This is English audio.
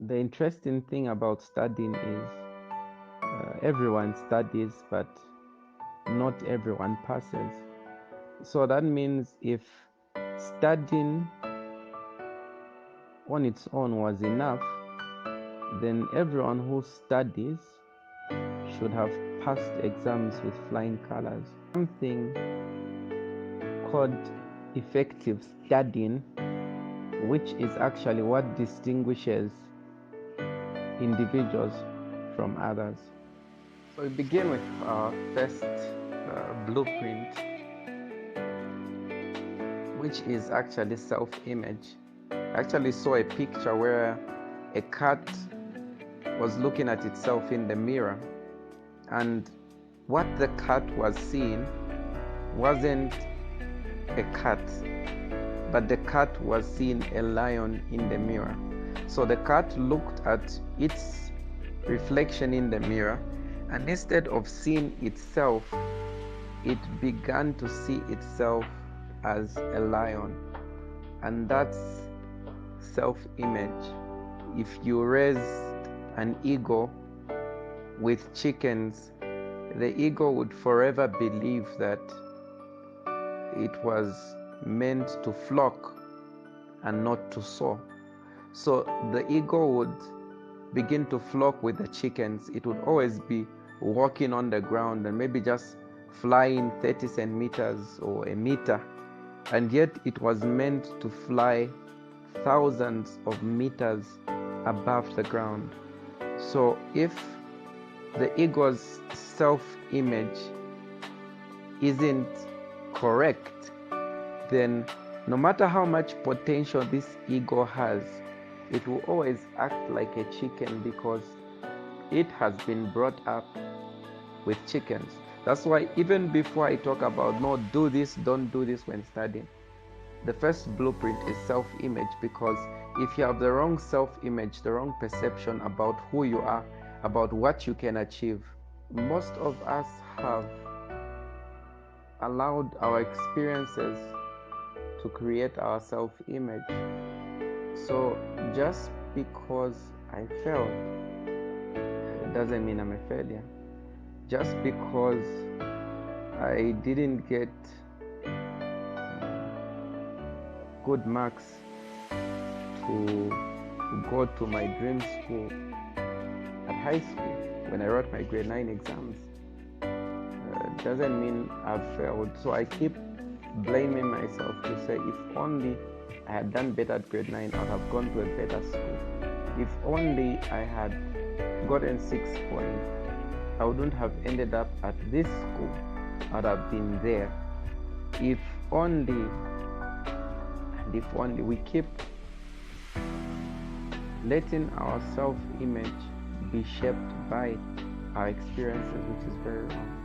The interesting thing about studying is everyone studies, but not everyone passes. So that means if studying on its own was enough, then everyone who studies should have passed exams with flying colors. Something called effective studying, which is actually what distinguishes individuals from others. So we begin with our first blueprint, which is actually self-image. I actually saw a picture where a cat was looking at itself in the mirror, and what the cat was seeing wasn't a cat, but the cat was seeing a lion in the mirror. So the cat looked at its reflection in the mirror, and instead of seeing itself, it began to see itself as a lion. And that's self-image. If you raised an eagle with chickens, the eagle would forever believe that it was meant to flock and not to soar. So the eagle would begin to flock with the chickens. It would always be walking on the ground and maybe just flying 30 centimeters or a meter, and yet it was meant to fly thousands of meters above the ground. So if the eagle's self-image isn't correct, then no matter how much potential this eagle has, it will always act like a chicken because it has been brought up with chickens. That's why even before I talk about no, do this, don't do this when studying, the first blueprint is self-image, because if you have the wrong self-image, the wrong perception about who you are, about what you can achieve, most of us have allowed our experiences to create our self-image. So just because I failed, it doesn't mean I'm a failure. Just because I didn't get good marks to go to my dream school at high school when I wrote my grade 9 exams, doesn't mean I've failed. So I keep blaming myself to say, if only I had done better at grade 9, I would have gone to a better school. If only I had gotten 6 points, I wouldn't have ended up at this school. I would have been there. If only, and if only, we keep letting our self-image be shaped by our experiences, which is very wrong.